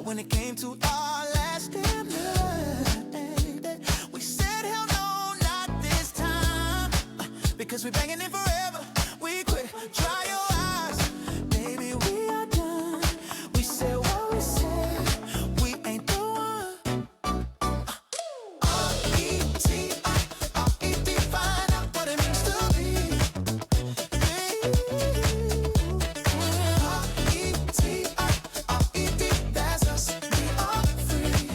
But when it came to our last damn night, we said hell no, not this time. Because we banging it forever. We quit. Dry your eyes, baby. We are done. We said what we said. We ain't the one. R-E-T, R-E-T, find out what it means to be. R-E-T, R-E-T, that's us. We are free.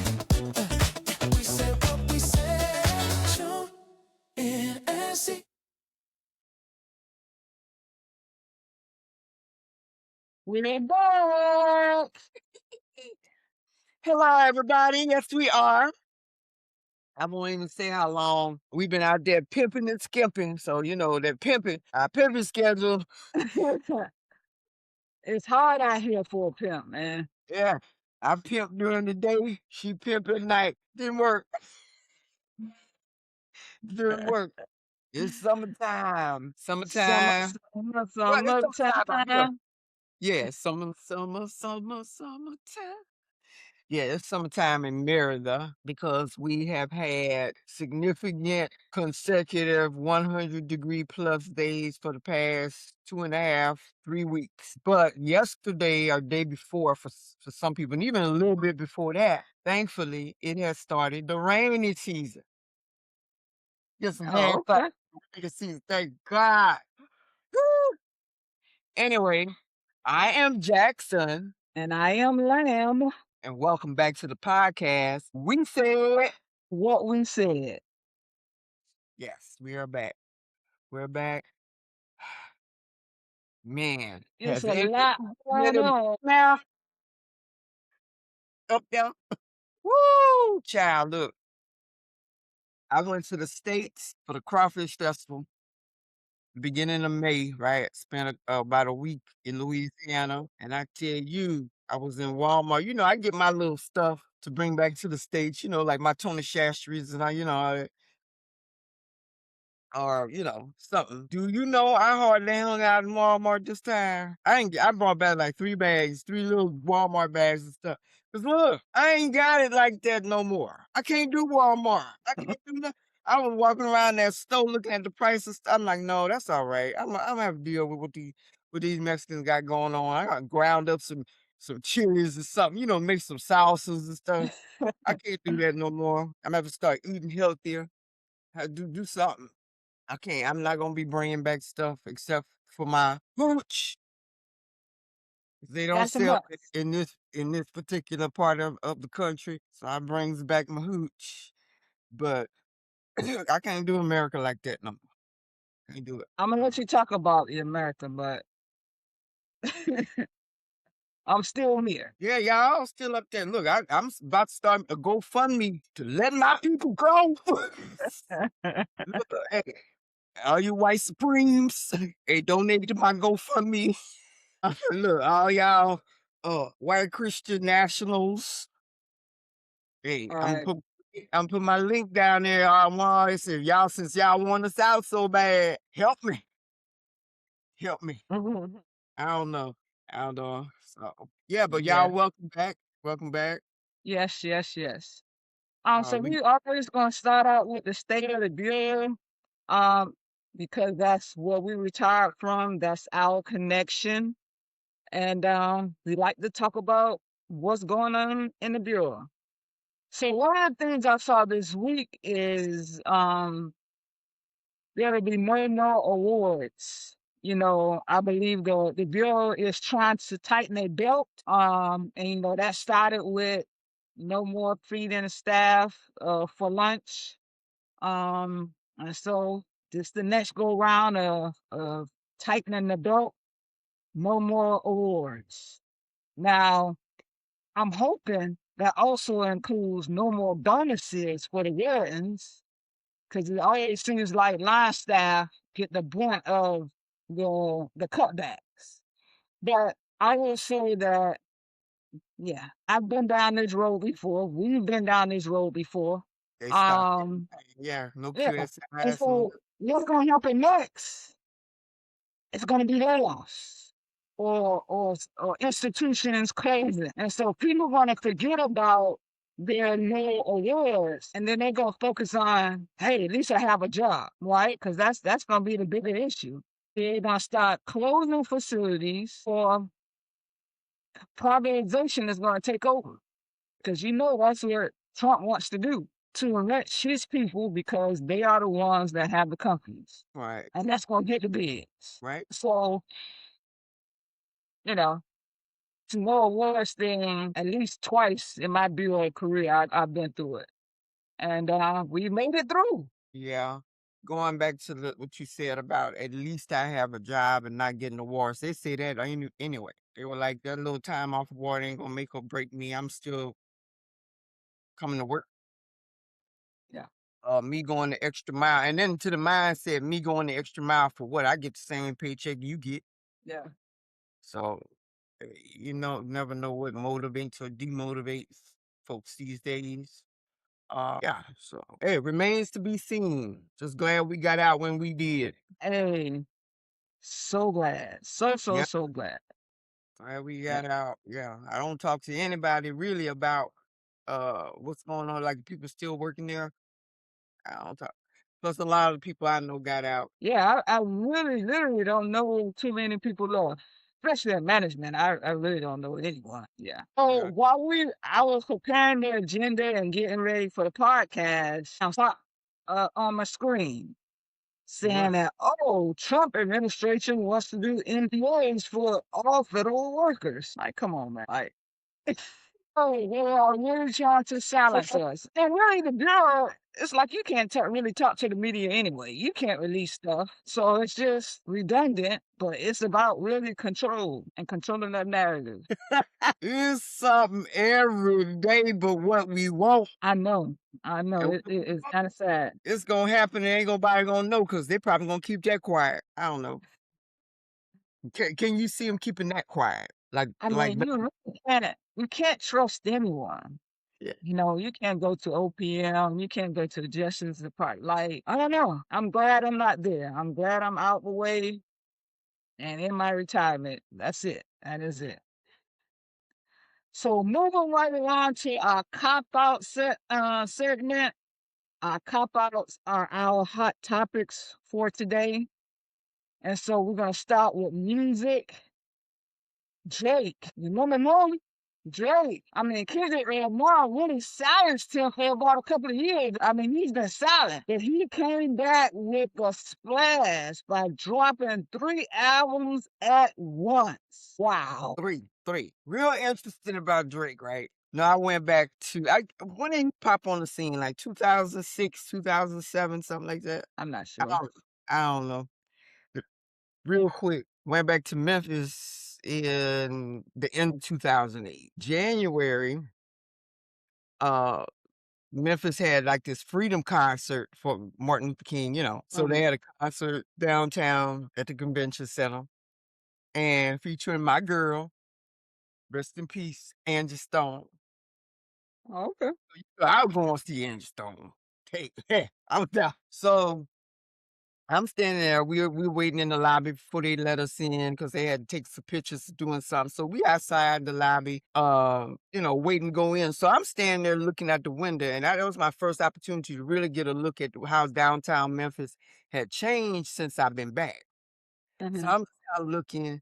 We said what we said. Tune in and see. We need back. Hello, everybody. Yes, we are. I won't even say how long we've been out there pimping and skimping. So, you know, that pimping, our pimping schedule. It's hard out here for a pimp, man. Yeah. I pimp during the day. She pimp at night. Didn't work. Didn't work. It's summertime. Summer, Summertime. summer, Well, it's summertime out here. summertime. Yeah, summertime. Yeah, it's summertime in Merida because we have had significant consecutive 100-degree plus days for the past 2.5, 3 weeks. But yesterday or day before, for some people, and even a little bit before that, thankfully, it has started the rainy season. Just some Oh, half okay. rainy season. Thank God. Woo! Anyway, I am Jackson. And I am Lamb. And welcome back to the podcast. We said What we said. yes, we are back. We're back. Man, It's has a it lot been going on. now? Up there? Woo! Child, look. I went to the States for the Crawfish Festival beginning of May, right? Spent about a week in Louisiana. And I tell you, I was in Walmart. You know, I get my little stuff to bring back to the States, you know, like my Tony Shastries and or something. Do you know I hardly hung out in Walmart this time? I brought back like 3 bags, 3 little Walmart bags and stuff. Cause look, I ain't got it like that no more. I can't do Walmart. I can't do that. I was walking around that store looking at the prices. I'm like, no, that's all right. I'm gonna have to deal with what these Mexicans got going on. I got ground up some chilies or something, make some salsas and stuff. I can't do that no more. I'm gonna have to start eating healthier. Have to do something. I can't. I'm not gonna be bringing back stuff except for my hooch. They don't That's a sell must. it in this particular part of the country, so I brings back my hooch. But I can't do America like that no more. Can't do it. I'm gonna let you talk about the America, but I'm still here. Yeah, y'all still up there. Look, I'm about to start a GoFundMe to let my people go. Look, hey, all you white supremes, hey, donate to my GoFundMe. Look, all y'all white Christian nationals. Hey, All I'm right. put I'm put my link down there. Since y'all want us out so bad, help me. Help me. Mhm. I don't know. I don't know. So yeah, but Yeah. y'all welcome back. Welcome back. Yes, yes, yes. So We we always gonna start out with the state of the bureau. Um, because that's where we retired from. That's our connection. And we like to talk about what's going on in the bureau. So one of the things I saw this week is there'll be more awards. I believe the bureau is trying to tighten their belt. And that started with no more feeding staff for lunch. And so this the next go round of tightening the belt. No more awards. Now I'm hoping that also includes no more bonuses for the veterans, because it always seems like line staff get the brunt of the cutbacks. But I will say that, yeah, I've been down this road before. We've been down this road before. they stopped. Um, Yeah, no yeah. And QSIs. so what's gonna happen next? It's gonna be layoffs. or institutions closing. And so people want to forget about their no awards, and then they're gonna focus on, hey, at least I have a job, right? Because that's gonna be the bigger issue. They're gonna start closing facilities, or privatization is gonna take over. Because that's what Trump wants to do, to enrich his people because they are the ones that have the companies. Right. And that's gonna get the bids. Right. So, you know, to no awards thing at least twice in my bureau career, I've been through it. And we made it through. Yeah. Going back to what you said about at least I have a job and not getting awards. They say that anyway. They were like, that little time off award ain't gonna make or break me. I'm still coming to work. Yeah. Me going the extra mile. And then to the mindset, me going the extra mile for what? I get the same paycheck you get. Yeah. So, never know what motivates or demotivates folks these days. Yeah, so hey, it remains to be seen. Just glad we got out when we did. Hey, so glad. Yeah, So glad. glad we Yeah. got out. Yeah, I don't talk to anybody really about what's going on. Like people still working there. I don't talk. Plus, a lot of the people I know got out. Yeah, I really literally don't know too many people though. Especially in management. I really don't know anyone. Yeah. So Yeah, while I was preparing the agenda and getting ready for the podcast, I saw on my screen saying what? that, oh, Trump administration wants to do employees for all federal workers. Like, come on, man. Like, oh, they are really trying to silence us. And really, the bureau, it's like you can't really talk to the media anyway. You can't release stuff. So it's just redundant, but it's about really control and controlling that narrative. It's something every day, but what we want. I know. And It's kind of sad. it's gonna happen. And ain't nobody gonna know because they probably gonna keep that quiet. I don't know. Can you see them keeping that quiet? I Like, mean, you can't trust anyone. yeah. You can't go to OPM, you can't go to the Justice Department. Like, I don't know. I'm glad I'm not there. I'm glad I'm out the way and in my retirement. That's it. That is it. So moving right along to our cop-out segment. Our cop-outs are our hot topics for today. And so we're going to start with music. Drake, you remember him? Drake. I mean, Kendrick Lamar really silenced him for about a couple of years. I mean, he's been silent. But he came back with a splash by dropping 3 albums at once. Wow. Three. Real interesting about Drake, right? No, I went back to when did he pop on the scene? Like 2006, 2007, something like that. I'm not I sure. don't, I don't know. Real quick, went back to Memphis in the end of 2008. January, uh, Memphis had like this freedom concert for Martin Luther King, So they had a concert downtown at the convention center and featuring my girl, rest in peace, Angie Stone. Oh, okay. I was going to see Angie Stone. Hey, I was there. So I'm standing there. We were waiting in the lobby before they let us in because they had to take some pictures doing something. So we outside the lobby, waiting to go in. So I'm standing there looking out the window, and that was my first opportunity to really get a look at how downtown Memphis had changed since I've been back. So I'm out looking,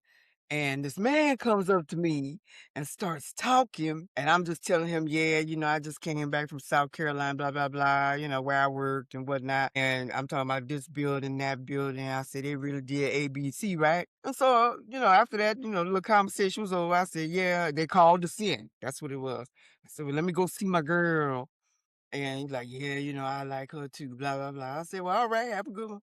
and this man comes up to me and starts talking, and I'm just telling him, yeah, I just came back from South Carolina, blah, blah, blah, where I worked and whatnot. And I'm talking about this building, that building. I said, they really did ABC, right? And so, after that, the little conversation was over. I said, yeah, they called us in. That's what it was. I said, well, let me go see my girl. And he's like, yeah, I like her too, blah, blah, blah. I said, well, all right, have a good one.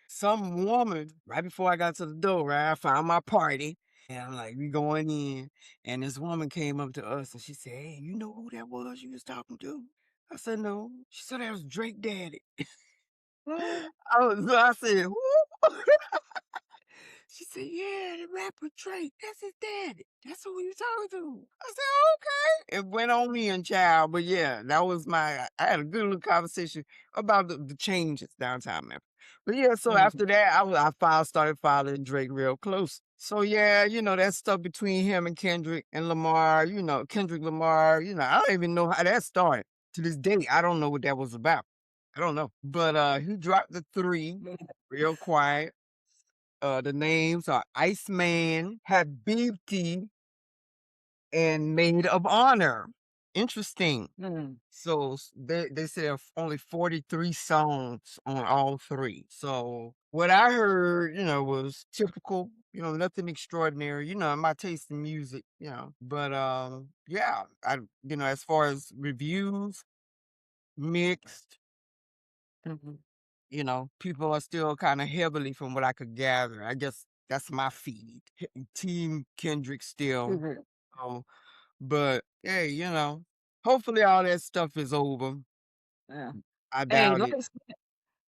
Some woman, right before I got to the door, right, I found my party. And I'm like, we going in. And this woman came up to us and she said, hey, you know who that was you was talking to? I said, no. She said, that was Drake Daddy. I said, who? She said, yeah, the rapper Drake. That's his daddy. That's who you talking to. I said, okay. It went on me and child. But yeah, that was I had a good little conversation about the changes downtown Memphis. But yeah, so after that, I started following Drake real close. So yeah, that stuff between him and Kendrick and Lamar, Kendrick Lamar, I don't even know how that started. To this day, I don't know what that was about. I don't know. But he dropped the three real quiet. The names are Iceman, Habibti, and Maid of Honor. Interesting. Mm, So they said only 43 songs on all three. So what I heard, was typical, nothing extraordinary, in my taste in music, But yeah, as far as reviews, mixed, mhm, people are still kind of heavily from what I could gather. I guess that's my feed. Team Kendrick still. mhm, Um, but hey, hopefully all that stuff is over. yeah. I Hey, doubt it.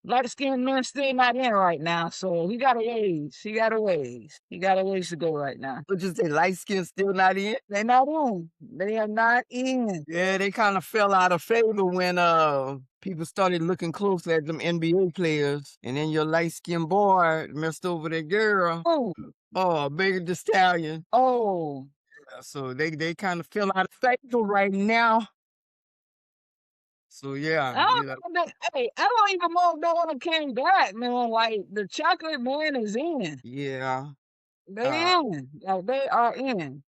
light skinned man still not in right now, so he got a ways. He got a ways. He got a ways to go right now. What you say, light skin still not in? They're not in. They are not in. Yeah, they kind of fell out of favor when people started looking closer at them NBA players, and then your light skinned boy messed over that girl. Oh, Oh, Megan Thee Stallion. oh. So they kind of fell out of favor right now. So yeah, I don't know hey, I don't even know if that one came back, man. Like the chocolate man is in. yeah. They Uh, in. Like they are in.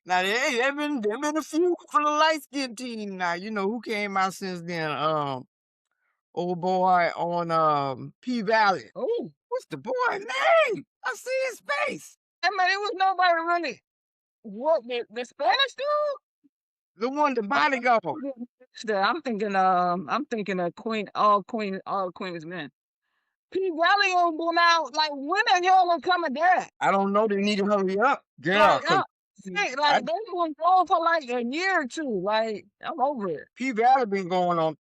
now there been a few for the light skin team. Now who came out since then. Old boy on P Valley. Oh, What's the boy name? I see his face. I mean, it was nobody really. What the Spanish dude? The one, the bodyguard. I'm thinking of all Queen's men. P Valley on been out. Like when the hell are coming back? I don't know. They need to hurry up, girl. Like, Cause like they been gone for like a year or two. Like I'm over it. P Valley been gone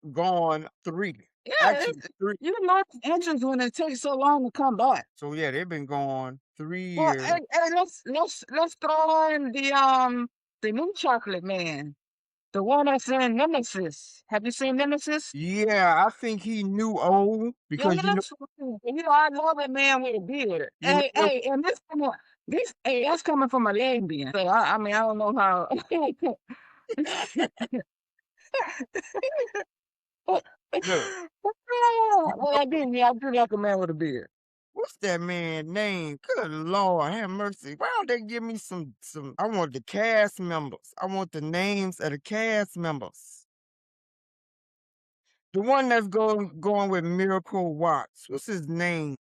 3, Yeah, actually 3. you know entrance when it takes so long to come back. So yeah, they've been gone 3 Well, years. hey, let's throw in the new chocolate man, the one that's in Nemesis. Have you seen Nemesis? Yeah, I think he knew old Yeah, because that's I love that man with a beard. you know And that's coming from a lesbian. So I mean I don't know how. look. Well, I do like a man with a beard. What's that man name? Good Lord, have mercy. Why don't they give me some? I want the cast members. I want the names of the cast members. The one that's going with Miracle Watts. What's his name?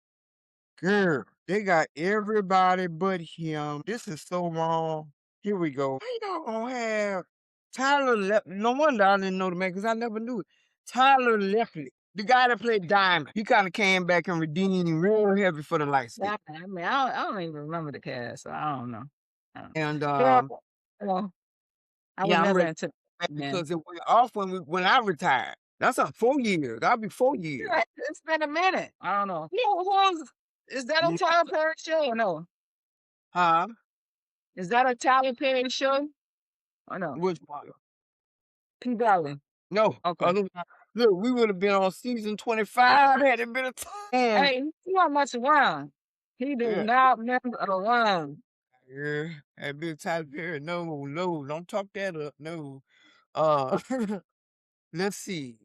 Girl, they got everybody but him. This is so wrong. Here we go. Why y'all gonna have Tyler No wonder I didn't know the man because I never knew it. Tyler Lefley, the guy that played Diamond. He kind of came back and redeemed real heavy for the light skin. I mean, I don't even remember the cast, so I don't know. And Yeah, well, I was yeah, I'm never ready into back man. because it went off when I retired. That's 4 years. That'll be 4 years. Yeah, it's been a minute. I don't know. Is that a Yeah. Tyler Perry show or no? Huh? Is that a Tyler Perry show or no? Which one? P Valley. No. Okay. Look, we would have been on season 25 had it been a time. Hey, he not much around. He did Yeah. not mess around. Yeah. That big Tyler Perry. No, don't talk that up. No. Uh let's see.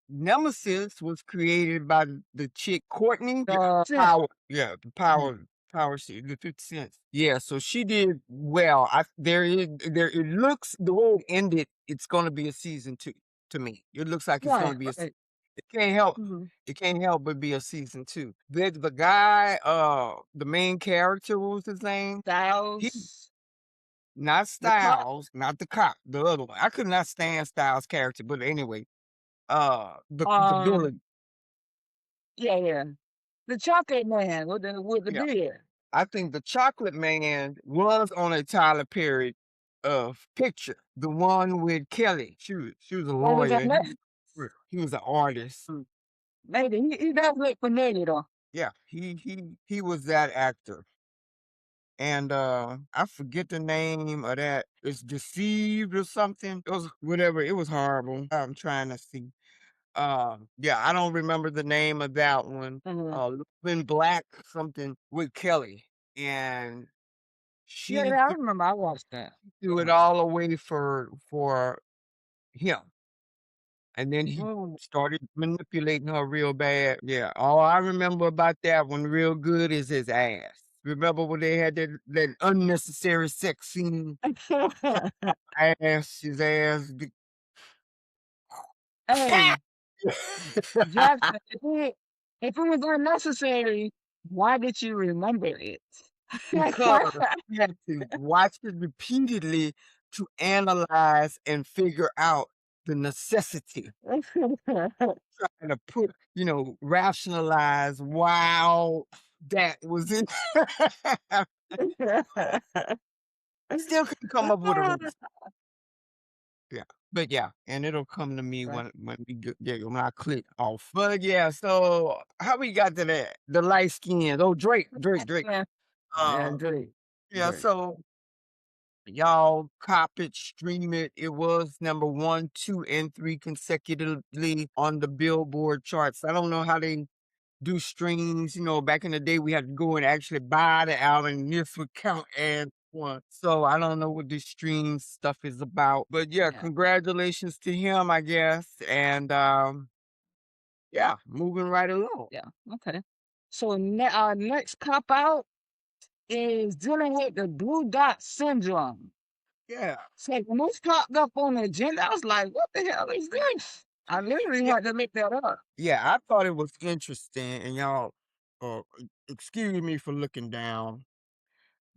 Nemesis was created by the chick Courtney. Power. Yeah, the power shit, the 50 cents. Yeah, so she did well. It looks the way it ended, it's gonna be a season 2 to me. It looks like it's Right, gonna be right. it can't help Mhm. it can't help but be a season 2. The guy, the main character, what was his name? He Styles. not The cop. Styles, not the cop, the other one. I could not stand Styles' character, but anyway, the Um, villain. yeah. The chocolate man with the Yeah. beard. I think the Chocolate Man was on a Tyler Perry picture. The one with Kelly. She was a What was that lawyer. name? He was an artist. Maybe he does look familiar though. Yeah, he was that actor. And I forget the name of that. It's Deceived or something. It was whatever. It was horrible. I'm trying to see. Yeah, I don't remember the name of that one. Mhm. Living Black something with Kelly, and Yeah, she yeah, I remember. I watched that. threw it Yeah. all away for him, and then he Oh, started manipulating her real bad. Yeah, all I remember about that one real good is his ass. Remember when they had that unnecessary sex scene? Ass, his ass. hey, Jackson, if it was unnecessary, why did you remember it? Because we had to watch it repeatedly to analyze and figure out the necessity, trying to rationalize wow that was in I still couldn't come up with a reason. Yeah. But yeah, and it'll come to me Right. when we when I click off. But yeah, so how we got to that? The light skin. Oh, Drake. Yeah, yeah, Uh Drake. yeah, Drake. so y'all cop it, stream it. It was number one, two, and three consecutively on the Billboard charts. I don't know how they do streams. Back in the day, we had to go and actually buy the album, and this would count as one. So I don't know what this stream stuff is about. But yeah, Yeah, congratulations to him, I guess. And yeah, moving right along. yeah. Okay. So next cop out is dealing with the blue dot syndrome. Yeah. So when this popped up on the agenda, I was like, what the hell is this? I literally Yeah. had to look that up. Yeah, I thought it was interesting, and y'all, excuse me for looking down.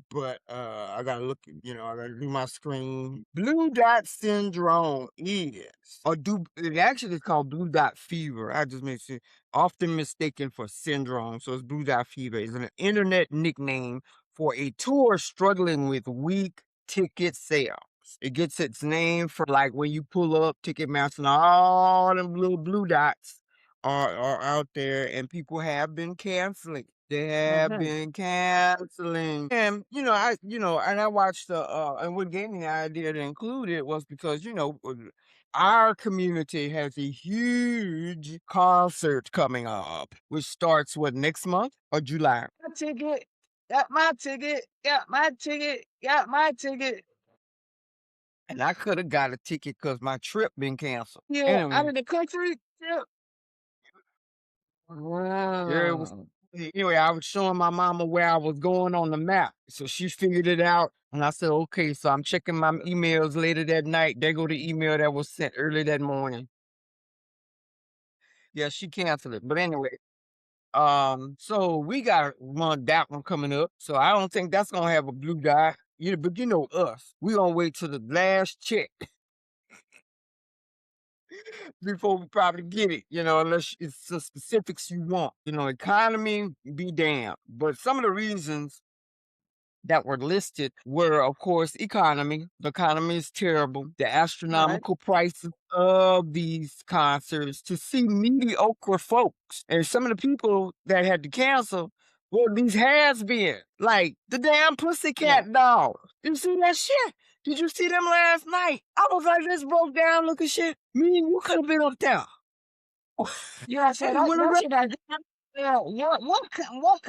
But, I gotta look, I gotta do my screen. Blue dot syndrome is, it actually is called blue dot fever. I just made sure, often mistaken for syndrome. So it's blue dot fever. It's an internet nickname for a tour struggling with weak ticket sales. It gets its name for like when you pull up Ticketmaster and all them little blue dots are out there, and people have been canceling. They have Mhm. been canceling. And and I watched and what gave me the idea to include it was because, our community has a huge concert coming up, which starts what, next month or July. My ticket, got my ticket, got my ticket, got my ticket. And I could have got a ticket because my trip been canceled. Yeah, out Anyway, of the country. Yeah. yeah, it was. Wow. Anyway, I was showing my mama where I was going on the map, so she figured it out. And I said, okay. So I'm checking my emails later that night. There go the email that was sent early that morning. Yeah, she canceled it. But anyway, so we got that one coming up. So I don't think that's gonna have a blue dot. But us, we gonna wait till the last check before we probably get it, unless it's the specifics you want. Economy be damned. But some of the reasons that were listed were, of course, economy. The economy is terrible. The Right. astronomical prices of these concerts to see mediocre folks. And some of the people that had to cancel were these has-been, like the damn Yeah. Pussycat Dolls. Did you see that shit? Did you see them last night? I was like, this broke down looking shit. Me and you could have been up there. Yeah, so Hey, when the that's rest, what I did. Yeah, what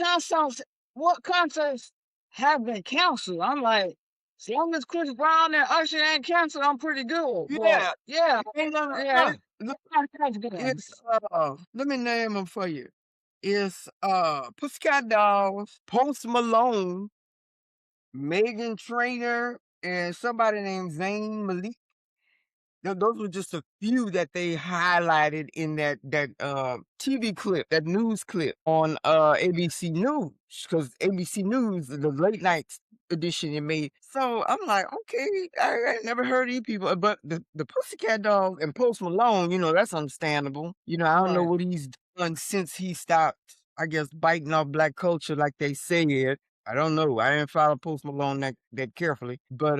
concerts have been canceled? I'm like, as long as Chris Brown and Usher ain't canceled, I'm pretty good. But yeah, yeah, ain't nothing, yeah, look, that's good. it's let me name them for you. It's Pussycat Dolls, Post Malone, Megan Trainor, and somebody named Zayn Malik. Those were just a few that they highlighted in that TV clip, that news clip on ABC News, because ABC News, the late night edition it made. So I'm like, okay, I never heard of these people, but the Pussycat Dolls and Post Malone, that's understandable. I don't know Right. what he's done since he stopped, I guess, biting off black culture like they said. I don't know. I didn't follow Post Malone that carefully, but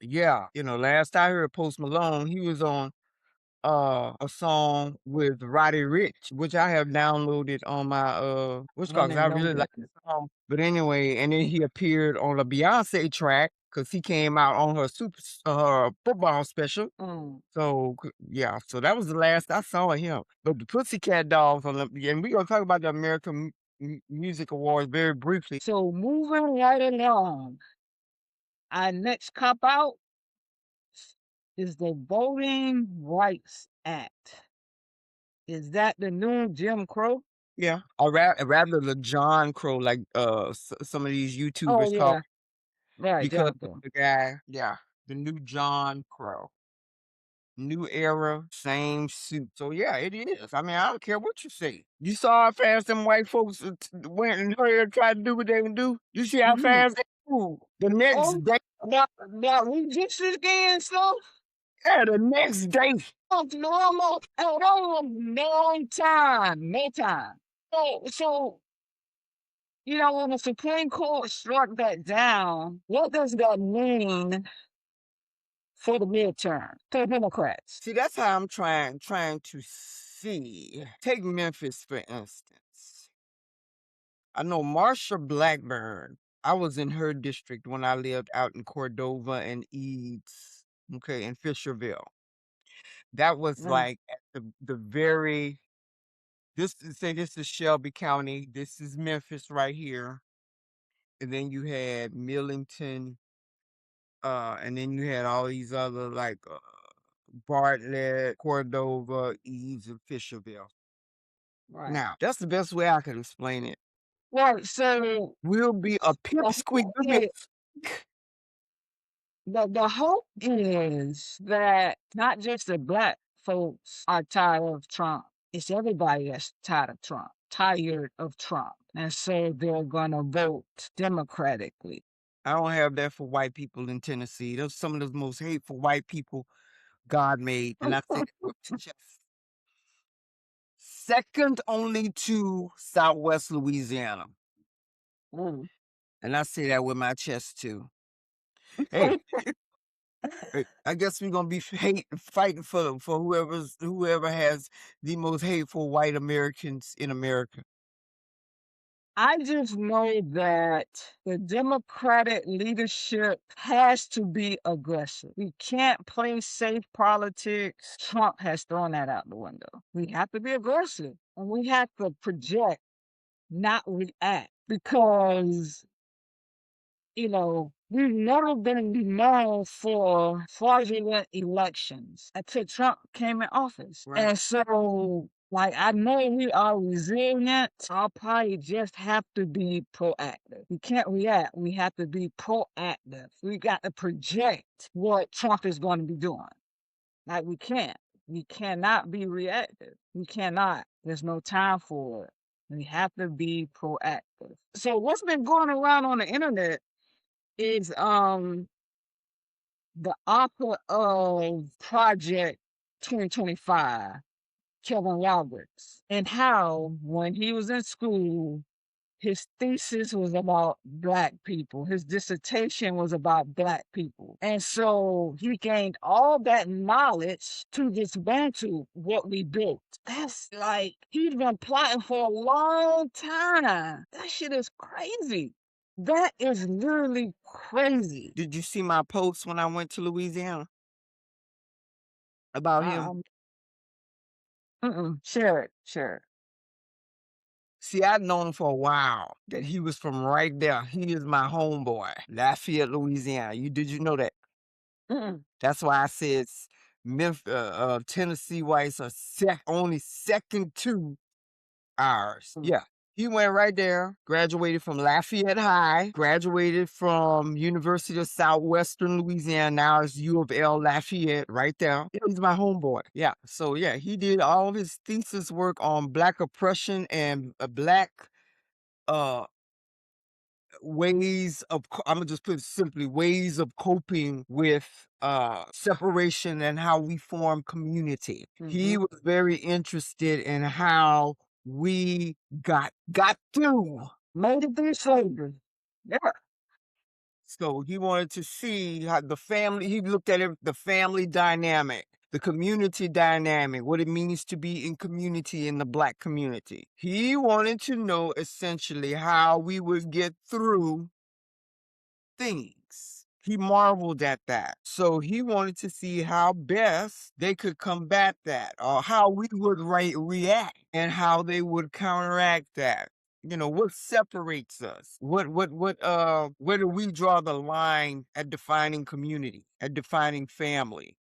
yeah, last I heard Post Malone, he was on a song with Roddy Rich, which I have downloaded on my what's I called, don't 'cause even I know really like that. the song. But anyway, and then he appeared on a Beyonce track because he came out on her football special. Mm. So yeah, so that was the last I saw of him. But the Pussycat Dolls, and we're gonna talk about the American Music Awards very briefly. So moving right along, our next cop out is the Voting Rights Act. Is that the new Jim Crow? Yeah, or rather the John Crow, like some of these Oh YouTubers call yeah, right, because Jim of Crow. the guy. Yeah, the new John Crow. New era, same suit. So yeah, it is. I mean, I don't care what you say. You saw how fast them white folks went and tried to do what they would do. You see how Mhm. fast they moved. The next Oh, day, now we just again, so yeah, the next day. normal, no time, no time. So when the Supreme Court struck that down, what does that mean for the midterm for Democrats? See, that's how I'm trying to see. Take Memphis for instance. I know Marsha Blackburn. I was in her district when I lived out in Cordova and Eads, okay, in Fisherville. That was Mm, like at the very this is Shelby County. This is Memphis right here. And then you had Millington, and then you had all these other like Bartlett, Cordova, Eads, and Fisherville. right. Now, that's the best way I can explain it. Right. So We'll be a the pipsqueak. hope is, the hope is that not just the black folks are tired of Trump. It's everybody that's tired of Trump, and so they're gonna vote democratically. I don't have that for white people in Tennessee. Those some of the most hateful white people God made, and I say that with my chest. Second only to Southwest Louisiana. Mm. And I say that with my chest too. Hey, I guess we're gonna be fighting for whoever has the most hateful white Americans in America. I just know that the Democratic leadership has to be aggressive. We can't play safe politics. Trump has thrown that out the window. We have to be aggressive and we have to project, not react, because we've never been known for fraudulent elections until Trump came in office. Right. And so, like, I know we are resilient. I'll probably just have to be proactive. We can't react. We have to be proactive. We got to project what Trump is going to be doing. Like, we can't. We cannot be reactive. We cannot. There's no time for it. We have to be proactive. So, what's been going around on the internet is the author of Project 2025, Kevin Roberts, and how when he was in school, his thesis was about Black people. His dissertation was about Black people. And so he gained all that knowledge to dismantle what we built. That's like, he's been plotting for a long time. That shit is crazy. That is literally crazy. Did you see my post when I went to Louisiana about him? Share it. See, I'd known him for a while that he was from right there. He is my homeboy, Lafayette, Louisiana. Did you know that? Mm-mm. That's why I said Tennessee whites are only second to ours. Mm. Yeah. He went right there, graduated from Lafayette High, graduated from University of Southwestern Louisiana. Now it's U of L Lafayette right there. Yeah, he's my homeboy. Yeah. So yeah, he did all of his thesis work on Black oppression and Black uh ways of I'm gonna just put it simply, ways of coping with separation and how we form community. He was very interested in how we got through. Made it through slavery. Yeah. So he wanted to see how he looked at it, the family dynamic, the community dynamic, what it means to be in community in the Black community. He wanted to know essentially how we would get through things. He marveled at that. So he wanted to see how best they could combat that, or how we would react and how they would counteract that. What separates us? Where do we draw the line at defining community, at defining family?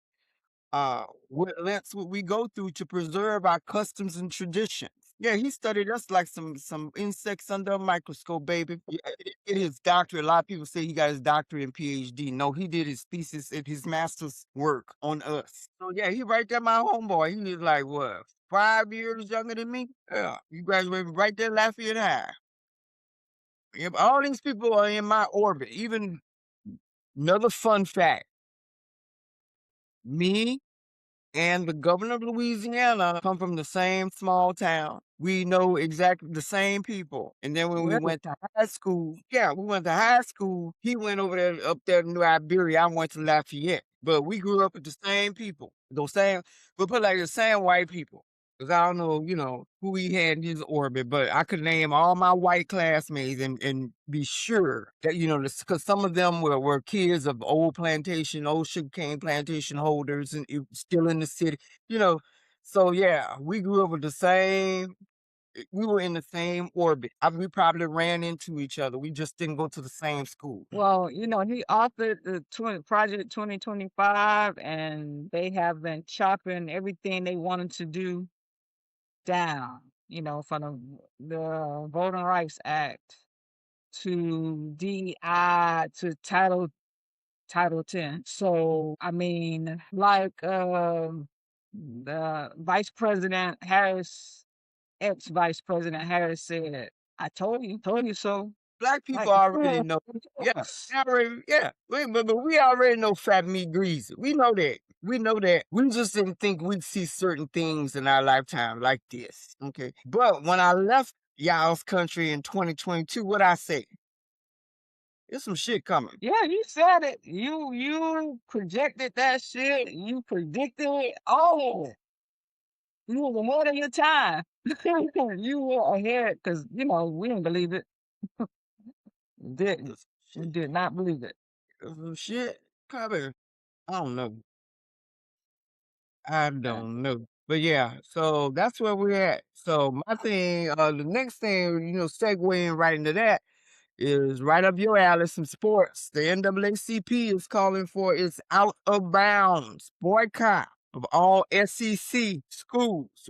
What lengths would we go through to preserve our customs and traditions? Yeah, he studied us like some insects under a microscope, baby. Yeah, he did his doctorate. A lot of people say he got his doctorate and PhD. No, he did his thesis and his master's work on us. So yeah, he right there, my homeboy. He was like what, 5 years younger than me? Yeah, you graduated right there, Lafayette High. Yep, all these people are in my orbit. Even another fun fact: me and the governor of Louisiana come from the same small town. We know exactly the same people. And then when we Really? went to high school, yeah, we went to high school. He went over there up there to New Iberia. I went to Lafayette. But we grew up with the same people. Those same, we put like the same white people. Because I don't know, who he had in his orbit, but I could name all my white classmates and be sure that, because some of them were kids of old sugarcane plantation holders and still in the city, you know. So, yeah, we grew up with we were in the same orbit. We probably ran into each other. We just didn't go to the same school. Well, he authored the Project 2025, and they have been chopping everything they wanted to do down, from the Voting Rights Act to DI to Title 10. So, I mean, like the Vice President Harris, ex-Vice President Harris said, I told you so. Black Like, people already know. Yeah, but we already know fat meat greasy. We know that. We know that. We just didn't think we'd see certain things in our lifetime like this. Okay. But when I left y'all's country in 2022, what I say? There's some shit coming. Yeah, you said it. You projected that shit. You predicted it. Oh, you were ahead of your time. You were ahead because we didn't believe it. Didn't. There's We shit. did not believe it. There's some shit coming. I don't know. I Yeah. don't know. But yeah, so that's where we're at. So my thing, the next thing, segueing right into that is right up your alley, some sports. The NAACP is calling for its out of bounds boycott of all SEC schools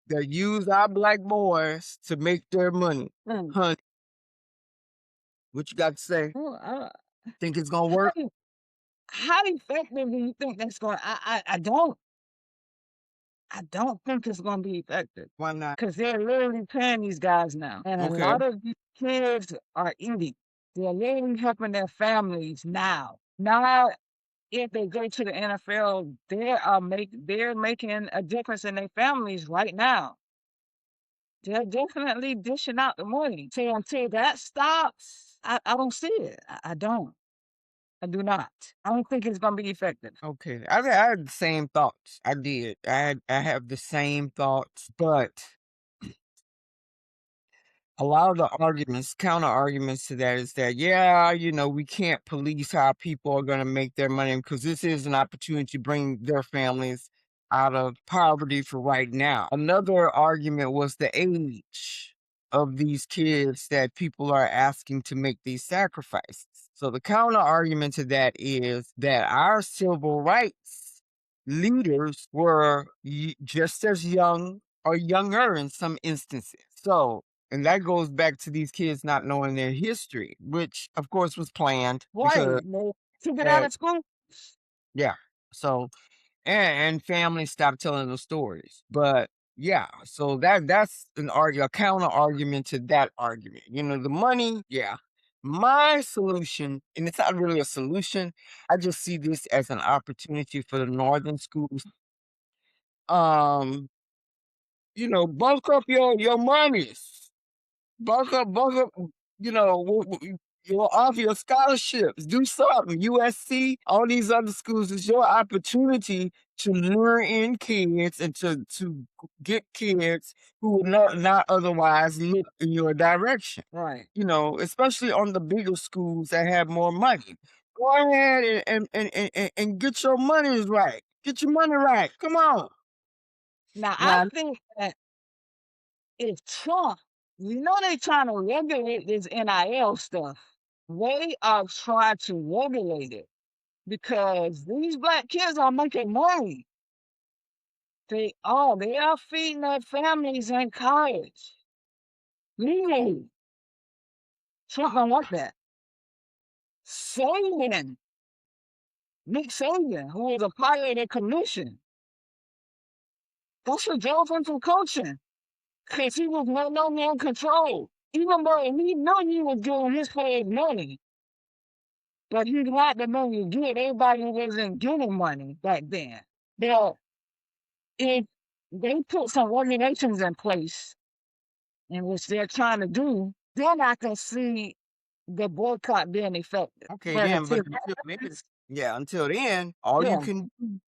that use our black boys to make their money. Mm. Honey, what you got to say? Well, Think it's gonna how, work? how effective do you think that's going? I don't think it's going to be effective Why not? because they're literally paying these guys now, and a Okay. lot of these kids are eating. They're literally helping their families now. Now, if they go to the NFL, they're making a difference in their families right now. They're definitely dishing out the money. So until that stops, I don't see it. I don't. I do not. I don't think it's gonna be effective. Okay. I had the same thoughts. I did. I have the same thoughts, but a lot of the arguments, counter arguments to that is that, yeah, we can't police how people are going to make their money because this is an opportunity to bring their families out of poverty for right now. Another argument was the age of these kids that people are asking to make these sacrifices. So the counter argument to that is that our civil rights leaders were just as young or younger in some instances. So and that goes back to these kids not knowing their history, which of course was planned because Right. No, to get out uh, of school. yeah. So and families stopped telling the stories. But yeah, so that's a counter argument to that argument. The money, yeah. My solution, and it's not really a solution, I just see this as an opportunity for the northern schools. Um, bulk up your monies. Bulk up, you'll offer your scholarships. Do something. USC, all these other schools, it's your opportunity to lure in kids and to get kids who would not otherwise look in your direction. Right. Especially on the bigger schools that have more money. Go ahead and get your monies right. Get your money right. Come on. Now, I Now, think that if Trump, they trying to regulate this NIL stuff. They are trying to regulate it because these black kids are making money. They are feeding their families in college. Legally. Trump don't want that. Saban, Nick Saban, who was a pilot in commission, that's what drove him from coaching. Because he was no man control. Even though he knew he was doing his players money, but he got the money to get. Everybody wasn't getting money back then. But if they put some regulations in place in which they're trying to do, then I can see the boycott being effective. okay, But then, but until until that then, happens, yeah, until then, all you yeah. can do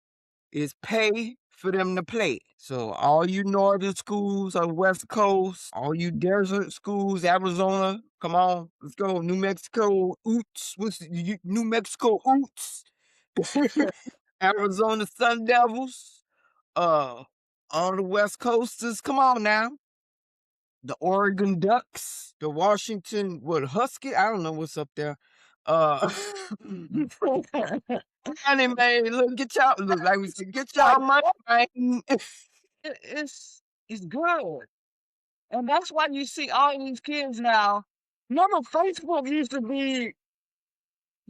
is pay for them to play. So all you northern schools on the West Coast, all you desert schools, Arizona, come on, let's go. New Mexico, Oots, New Mexico Oots, Arizona Sun Devils, uh, all the West Coasters, come on now. The Oregon Ducks, the Washington Husky. I don't know what's up there. Uh, money, man. Look, get y'all. Look, like we said, get y'all Like money, man. it's good. And that's why you see all these kids now. Remember, Facebook used to be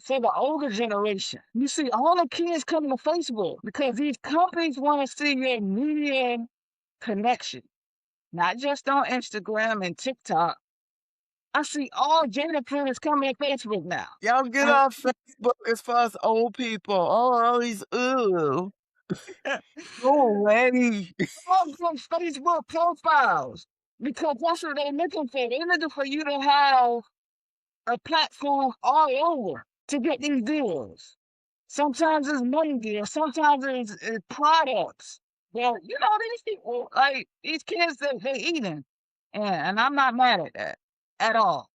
for the older generation. You see all the kids coming to Facebook because these companies want to see your media connection, not just on Instagram and TikTok. I see all gender creators coming to Facebook now. Y'all get off Facebook as far as old people. Oh, all these, ooh. Go away. All those Facebook profiles because that's what they're looking for. They're looking for you to have a platform all over to get these deals. Sometimes it's money deals, sometimes it's products. Well, these people, like these kids that they're eating. And I'm not mad at that at all.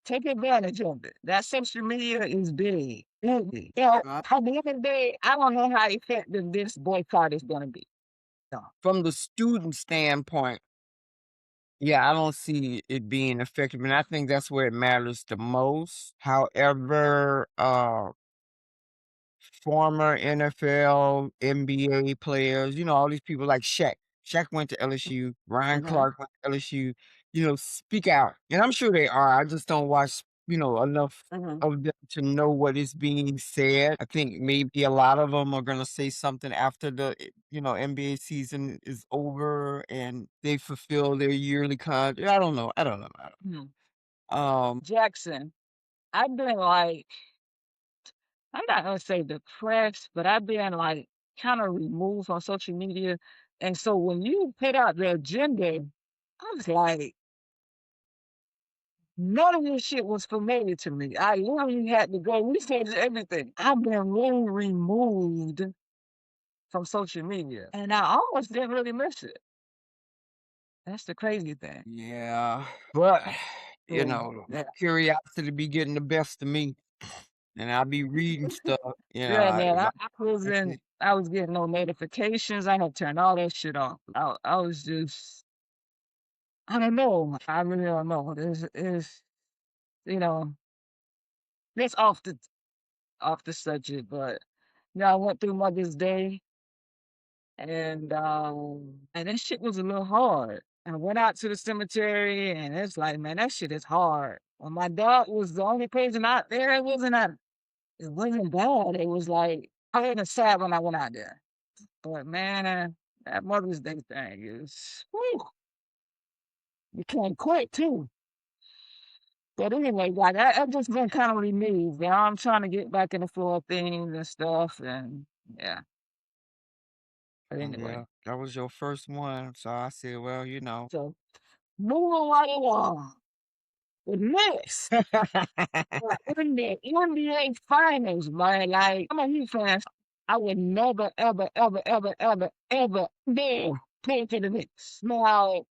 Take advantage of it. That social media is big. At the end of the day, I don't know how effective this boycott is going to be. No. From the student standpoint, yeah, I don't see it being effective, and I think that's where it matters the most. However, former NFL, NBA players, all these people like Shaq. Shaq went to LSU, Ryan Clark went to LSU, speak out. And I'm sure they are. I just don't watch, enough of them to know what is being said. I think maybe a lot of them are going to say something after the, NBA season is over and they fulfill their yearly contract. I don't know. Jackson, I've been like, I'm not gonna say depressed, but I've been like kind of removed from social media. And so when you put out the agenda, I was like, none of this shit was familiar to me. I literally had to go research everything. I've been really removed from social media. And I almost didn't really miss it. That's the crazy thing. Yeah. But, Yeah. curiosity be getting the best of me. And I'll be reading stuff, Yeah, man. like I said, I was getting no notifications. I had turned all that shit off. I was just I don't know. I really don't know. You know, it's off the subject, but I went through Mother's Day and that shit was a little hard. I went out to the cemetery and it's like, man, that shit is hard. When my dog was the only person out there, it wasn't bad. It was like I wasn't sad when I went out there. But man, that Mother's Day thing is whew, you can't quit too. But anyway, like I've just been kind of removed. I'm trying to get back in the flow of things and stuff, and yeah. But anyway, yeah, that was your first one. So I said, well, so moving right along. The next, in the NBA Finals, man, like I'm a Heat fan. I would never, ever, ever, ever, ever, ever dare play for the Knicks. Now,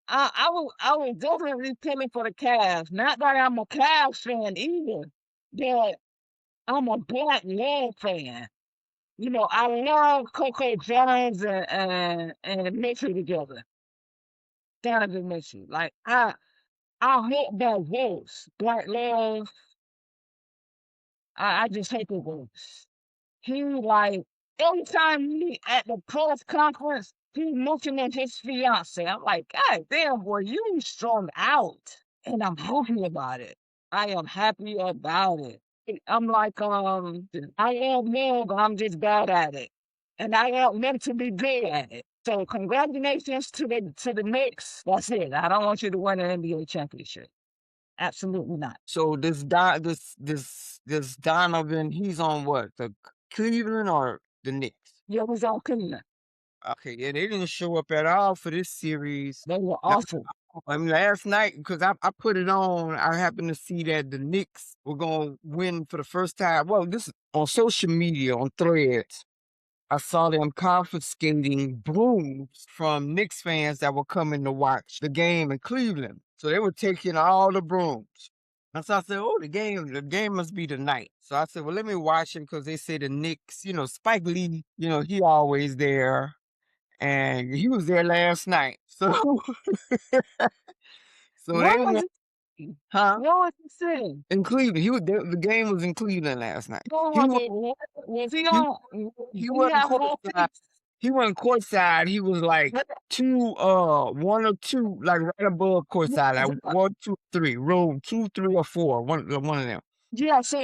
I was definitely pulling for the Cavs. Not that I'm a Cavs fan either, but I'm a Black Love fan. You know, I love Coco Jones and Mitchell together. Donovan Mitchell. Like I hate that voice. Black Love. I just hate the voice. He like every time he at the press conference, he mentioning his fiance. I'm like, God damn, boy, you strung out. And I'm happy about it. I am happy about it. I'm like, I love men, but I'm just bad at it. And I want men to be good at it. So congratulations to the Knicks. That's it. I don't want you to win an NBA championship. Absolutely not. So this Donovan, he's on what? The Cleveland or the Knicks? Yeah, it was all clean. Okay, yeah, they didn't show up at all for this series. They were Now, awful. I mean, last night, because I put it on, I happened to see that the Knicks were going to win for the first time. Well, this is on social media, on Threads. I saw them confiscating brooms from Knicks fans that were coming to watch the game in Cleveland. So they were taking all the brooms. And so I said, oh, the game must be tonight. So I said, well, let me watch it because they say the Knicks, Spike Lee, he always there. And he was there last night. So so they What was won, it? huh? What was he saying? In Cleveland. The game was in Cleveland last night. What He was was it? Was he he on? he Did he wasn't have more courtside. picks? He wasn't courtside. He was like What- one or two, like right above courtside, like one, two, three, row 2, 3, or 4. One of them. Yeah, so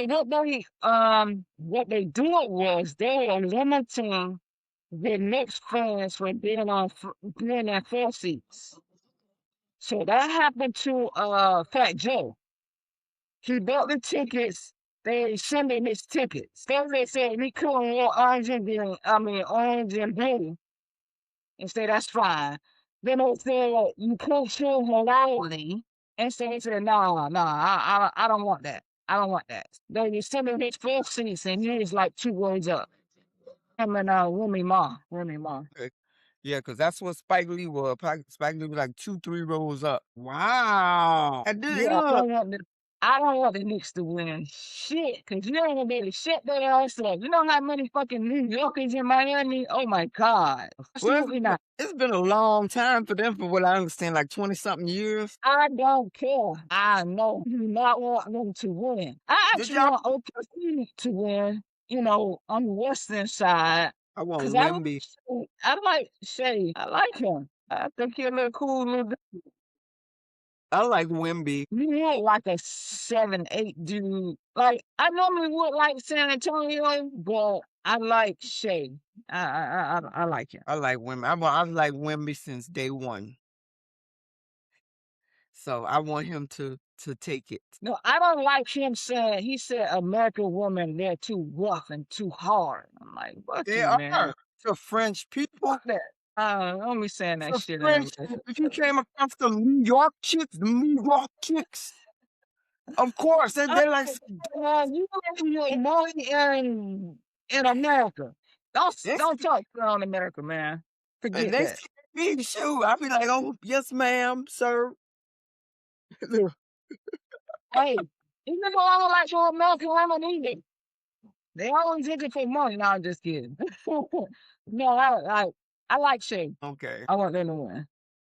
what they did was they were limiting the Knicks fans from being in 4 seats. So that happened to Fat Joe. He bought the tickets. They sent him his tickets. Then they said he couldn't wear orange and blue. And say that's fine. Then they said you can't show her loudly. And so he said, no, I don't want that. I don't want that. Then you send him his 4 seats and he was like 2 words up. Him and Remy Ma. Okay. Yeah, because that's what Spike Lee was. Spike Lee was like 2, 3 rows up. Wow. And then Yeah, look, I don't want the Knicks to win shit, because you ain't gonna be able to shut their ass up. You know how many fucking New Yorkers in Miami? Oh my God. well, Absolutely not. it's been a long time for them, for what I understand, like 20 something years. I don't care. I know you do not want them to win. I Did actually y'all? want OKC to win, on the western side. I want Cause Wimby. I like Shay. I like him. I think he's a little cool little. I like Wimby. You want like a 7-8 dude. Like I normally would like San Antonio, but I like Shay. I like him. I like Wimby. I like Wimby since day one. So I want him to take it. No, I don't like him saying he said American women they're too rough and too hard. I'm like, fuck They you, man. are. For French people. Fuck that. Don't be saying that For shit in French, English. if you came across the New York chicks, of course, they're like, You live money in America. this, Don't talk around America, man. and Forget they that. see me, shoot. I be like, oh, yes, ma'am, sir. Hey, even though I don't like your American women either, they always looking for money. No, I'm just kidding. No, I like Shay. Okay. I want them to win.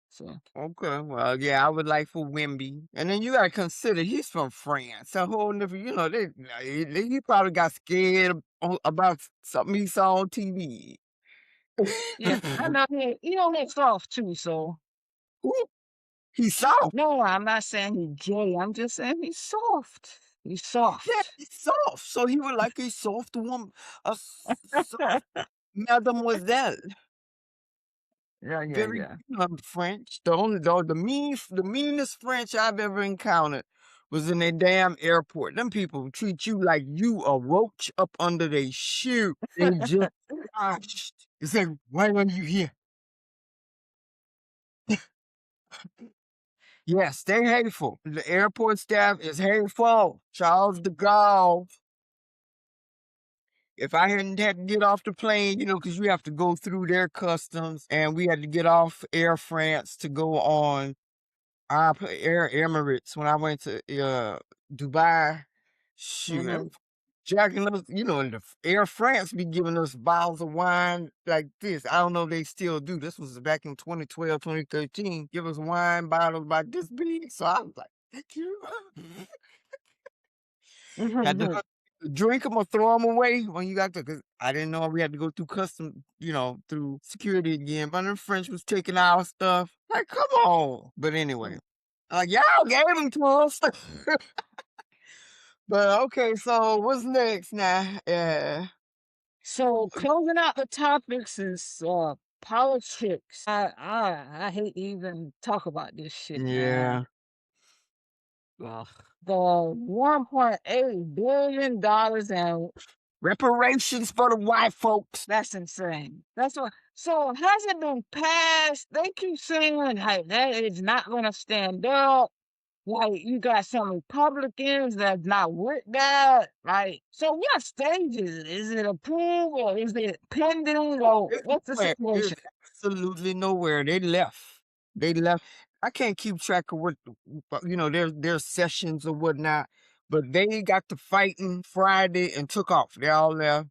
So Okay. Well, yeah, I would like for Wimby. And then you got to consider he's from France. A whole different, he probably got scared about something he saw on TV. yeah, I know he don't look soft too. So He's soft. no, I'm not saying he's gay. I'm just saying he's soft. He's Yeah, soft. he's soft. So he would like a soft woman, a soft mademoiselle. Yeah, Very yeah. French. The meanest French I've ever encountered was in a damn airport. Them people treat you like you a roach up under their shoe. They just washed. It's like, why are you here? Yes, they're hateful. The airport staff is hateful. Charles de Gaulle. If I hadn't had to get off the plane, because you have to go through their customs, and we had to get off Air France to go on Air Emirates when I went to Dubai. Shoot, Mhm. jacking us, the Air France be giving us bottles of wine like this. I don't know if they still do. This was back in 2012, 2013. Give us wine bottles about this big. So I was like, thank you. Had to drink them or throw them away when you got to, because I didn't know we had to go through custom, through security again. But the French was taking our stuff. Like, come on. But anyway, like, y'all gave them to us. But okay, so what's next now? Yeah. So closing out the topics is politics. I hate to even talk about this shit, man. Yeah. Ugh. The $1.8 billion and Reparations for the white folks. that's insane. That's what. So has it been passed? They keep saying like that is not going to stand up. Like you got some Republicans that's not with that. Like, so what stages? Is it approved or is it pending or It's what's the nowhere. situation? It's absolutely nowhere. They left. They left. I can't keep track of what their sessions or whatnot, but they got to fighting Friday and took off. They all left.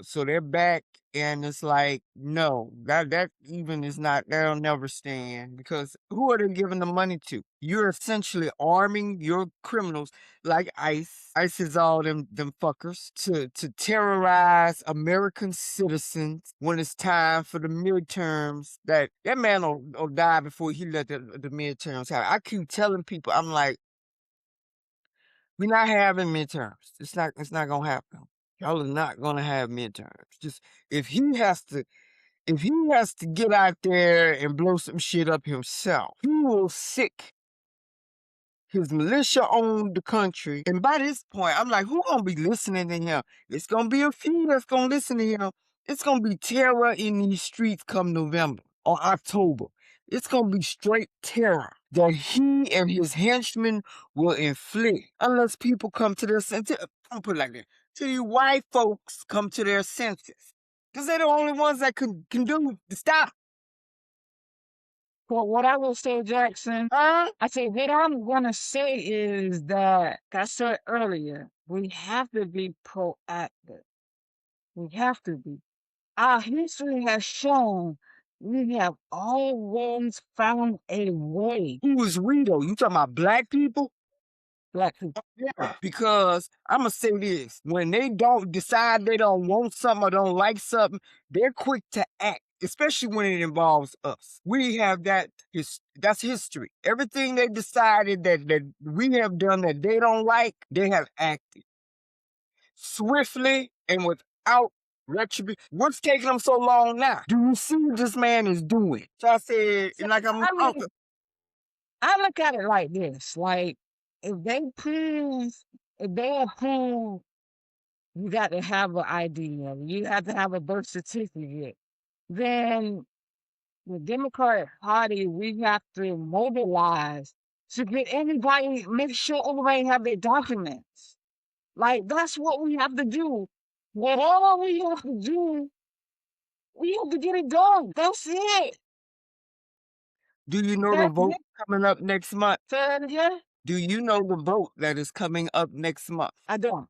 So they're back, and it's like, no, that even is not, that'll never stand, because who are they giving the money to? You're essentially arming your criminals like ICE. ICE is all them fuckers to terrorize American citizens when it's time for the midterms. That man will die before he let the midterms happen. I keep telling people, I'm like, we're not having midterms. It's not gonna happen. Y'all are not gonna have midterms. Just if he has to get out there and blow some shit up himself, he will sick his militia own the country. And by this point, I'm like, who gonna be listening to him? It's gonna be a few that's gonna listen to him. It's gonna be terror in these streets come November or October. It's gonna be straight terror that he and his henchmen will inflict unless people come to their senses. I'll put it like that. Till you white folks come to their senses. Because they're the only ones that can do to stop. Well, what I will say, Jackson, Huh? I say what I'm gonna say is that, like I said earlier, we have to be proactive. We have to be. Our history has shown we have always found a way. Who is we though? You talking about black people? Black people. Yeah, because I'm gonna say this: when they don't decide they don't want something or don't like something, they're quick to act, especially when it involves us. We have that's history. Everything they decided that we have done that they don't like, they have acted swiftly and without retribution. What's taking them so long now? Do you see what this man is doing? So I said, So, and like I mean, I look at it like this: like if they approve, you got to have an ID. You have to have a birth certificate. Then the Democratic Party, we have to mobilize to get everybody, make sure everybody have their documents. Like that's what we have to do. Whatever we have to do, we have to get it done. That's it. do you know the That's vote it. coming up next month? Say that again? Do you know the vote that is coming up next month? I don't.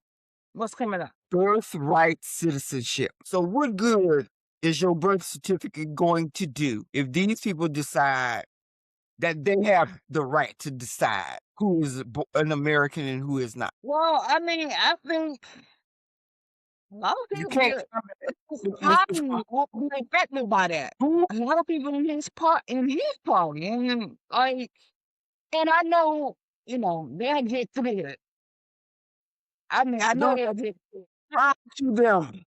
What's coming up? Birthright citizenship. So what good is your birth certificate going to do if these people decide that they have the right to decide who is an American and who is not? Well, I mean, I think a lot of You people can't won't be affected by that. who A lot of people in his party, and like, and I know, they'll get through it. I mean, I know don't they'll get through it. talk to them.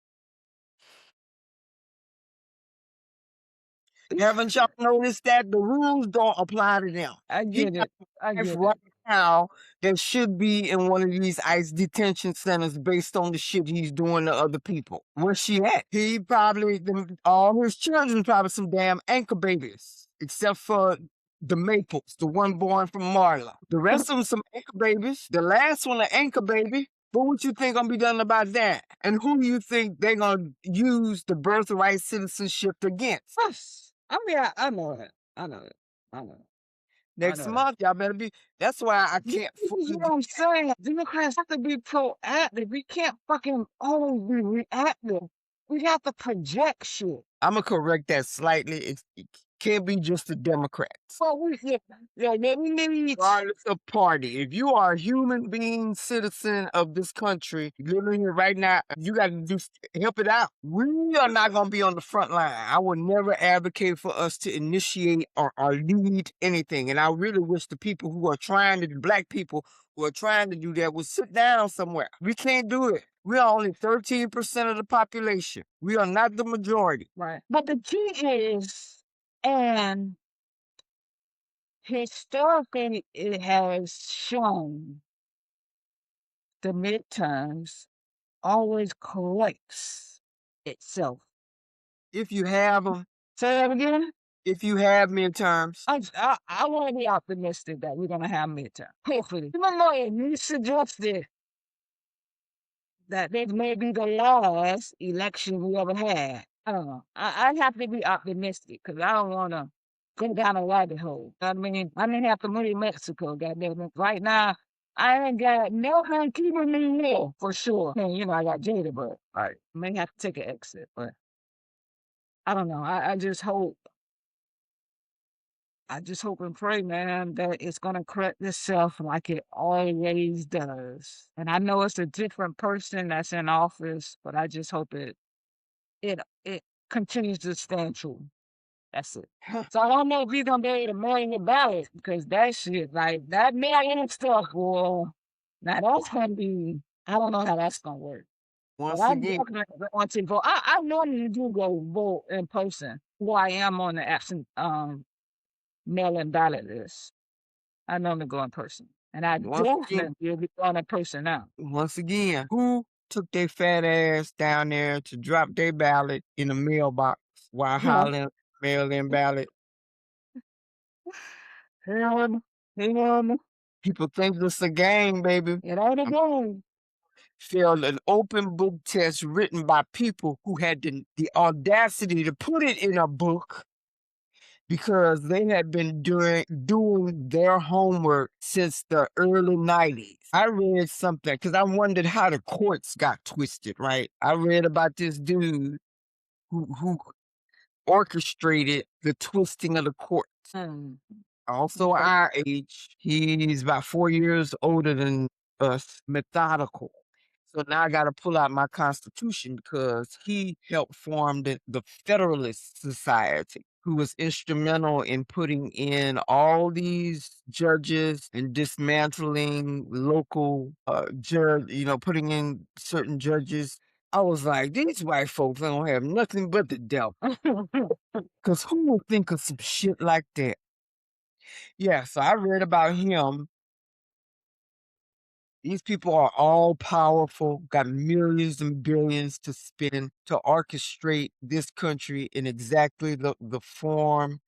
Haven't y'all noticed that the rules don't apply to them? I He get got it. I wife get right it. now that should be in one of these ICE detention centers based on the shit he's doing to other people. Where's she at? He probably, all his children probably some damn anchor babies, except for the Maples, the one born from Marla. The rest of them some anchor babies. The last one an anchor baby. But what you think gonna be done about that? And who do you think they gonna use the birthright citizenship against? Us. I mean, I know it. I know it. I know it. I Next know that. month, y'all better be. That's why I This can't is fully. what I'm saying. Democrats have to be proactive. We can't fucking always be reactive. We have to project shit. I'm gonna correct that slightly. It can't be just the Democrats. Well, we need Regardless of party, if you are a human being, citizen of this country, living here right now, you got to help it out. We are not going to be on the front line. I would never advocate for us to initiate or lead anything. And I really wish the people who are trying to, black people who are trying to do that, would sit down somewhere. We can't do it. We are only 13% of the population. We are not the majority. right. But the key is, and historically, it has shown the midterms always corrects itself. If you have them, Say that again. if you have midterms, I want to be optimistic that we're gonna have midterm. Hopefully, even though you suggested that this may be the last election we ever had. I don't know. I have to be optimistic because I don't want to go down a rabbit hole. I mean, I didn't have to move to Mexico. Goddamn it! Right now, I ain't got nothing keeping me here for sure. And, you know, I got Jada, but I may have to take an exit. But I don't know. I just hope. I just hope and pray, man, that it's gonna correct itself like it always does. And I know it's a different person that's in office, but I just hope it continues to stand true. That's it. So I don't know if we're gonna be able to mail the ballot because that shit, like that mail-in stuff, well, now that's gonna be. I don't know how that's gonna work. But once I again, definitely want to vote. I normally do go vote in person. Who I am on the absent mail-in ballot list. I normally go in person, and I once again, definitely will be going in person now. once again, who took their fat ass down there to drop their ballot in the mailbox while Him, hollering mail-in ballot? him, him. People think this a game, baby. It ain't a game. Failed an open book test written by people who had the audacity to put it in a book because they had been doing their homework since the early 90s. I read something because I wondered how the courts got twisted, right? I read about this dude who orchestrated the twisting of the courts. Hmm. Also Okay. our age. He's about 4 years older than us, methodical. So now I gotta pull out my constitution because he helped form the Federalist Society, who was instrumental in putting in all these judges and dismantling local judge, putting in certain judges. I was like, these white folks don't have nothing but the devil. Cause who would think of some shit like that? Yeah, so I read about him. These people are all powerful, got millions and billions to spend to orchestrate this country in exactly the form,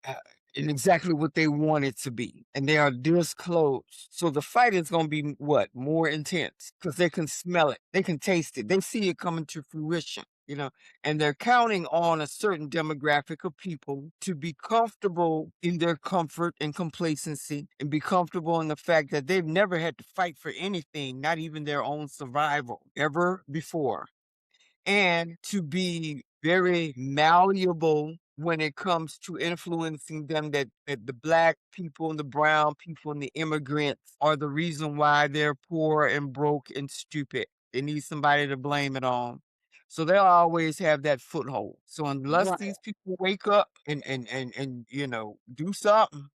uh, in exactly what they want it to be. And they are this close. So the fight is going to be what? More intense because they can smell it, they can taste it, they see it coming to fruition. And they're counting on a certain demographic of people to be comfortable in their comfort and complacency and be comfortable in the fact that they've never had to fight for anything, not even their own survival, ever before, and to be very malleable when it comes to influencing them that the black people and the brown people and the immigrants are the reason why they're poor and broke and stupid. They need somebody to blame it on. So they'll always have that foothold. So unless Right. these people wake up and do something,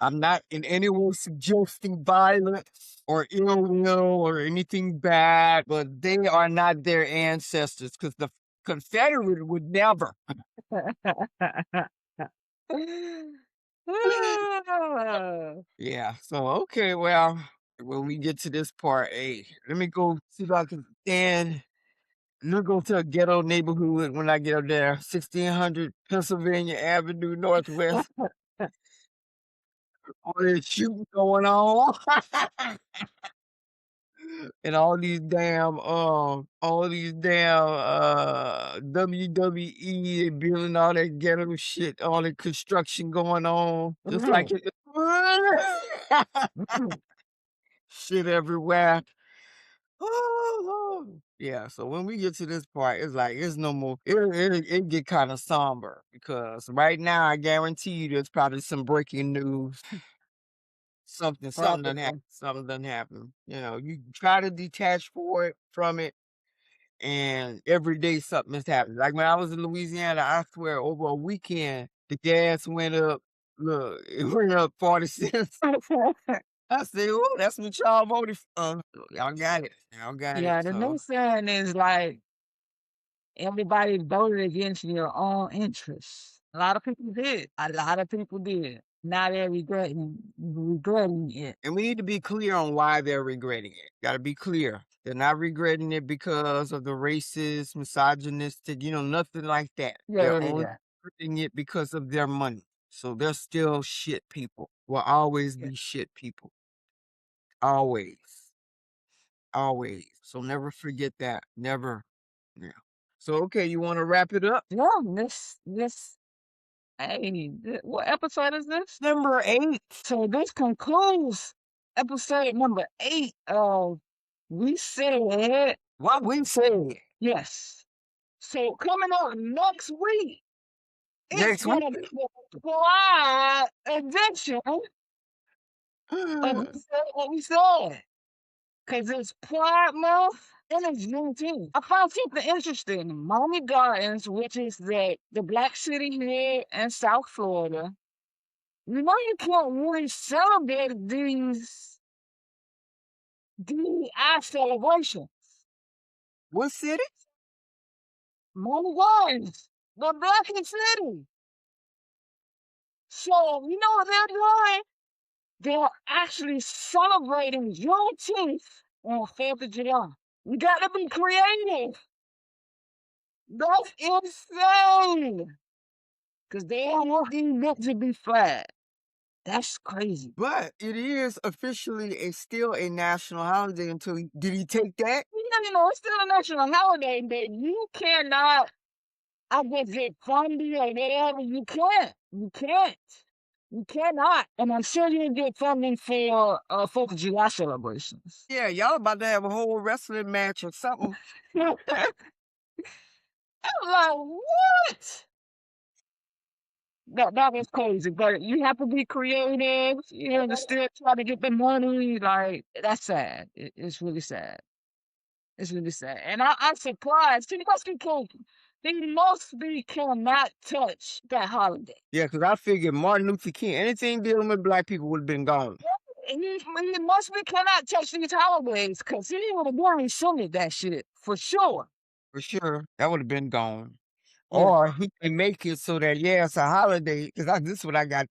I'm not in any way suggesting violence or ill will or anything bad, but they are not their ancestors because the Confederate would never. Yeah. So okay, well, when we get to this part, hey, let me go see if I can stand. Let me go to a ghetto neighborhood when I get up there, 1600 Pennsylvania Avenue Northwest. All this shooting going on. And all these damn WWE, they building all that ghetto shit, all the construction going on, just like Right. it Mhm. shit everywhere. Yeah, so when we get to this part, it's like it's no more. It get kind of somber because right now I guarantee you there's probably some breaking news. Something done happened. Probably. Something done happened. You know, you try to detach from it, and every day something is happening. Like when I was in Louisiana, I swear over a weekend the gas went up. Look, it went up 40 cents. I said, "Oh, that's what y'all voted for. Y'all got it. Y'all got it." Yeah, the So new saying is like everybody voted against your own interests. A lot of people did. A lot of people did. Now they're regretting it. and we need to be clear on why they're regretting it. Gotta be clear. They're not regretting it because of the racist, misogynistic, nothing like that. They're Yeah, yeah, only yeah. regretting it because of their money. So they're still shit people. Will always Yeah. be shit people. Always. Always. So never forget that. Never. Yeah. So okay, you want to wrap it up? Yeah, hey, what episode is this? Number 8. So this concludes episode number 8 of We Said. What we say Yes. So coming up next week, it's next week. gonna be a plot adventure of what we said. Cause it's Pride Month and it's Juneteenth. I found something interesting. Miami Gardens, which is the black city here in South Florida, you can't really celebrate DEI celebrations. What city? Miami Gardens, the black city. So you know what they're doing? They're actually celebrating Juneteenth on 4th of July. We gotta be creative. That's insane. Because they don't want these meant to be flat. That's crazy. But it is officially still a national holiday until did he take that? It's still a national holiday, but you cannot, I guess, get funding or whatever. You can't. You can't. You cannot. And I'm sure you get funding for 4th of July celebrations. Yeah, y'all about to have a whole wrestling match or something. I'm like, what? That is crazy, but you have to be creative, to still try to get the money. Like, that's sad. It's really sad. It's really sad. And I'm surprised. They must be cannot touch that holiday. Yeah, because I figured Martin Luther King, anything dealing with black people would have been gone. He must be cannot touch these holidays because he would have done some of that shit for sure. For sure. That would have been gone. Yeah. Or he can make it so that, yeah, it's a holiday. Because this is what I got.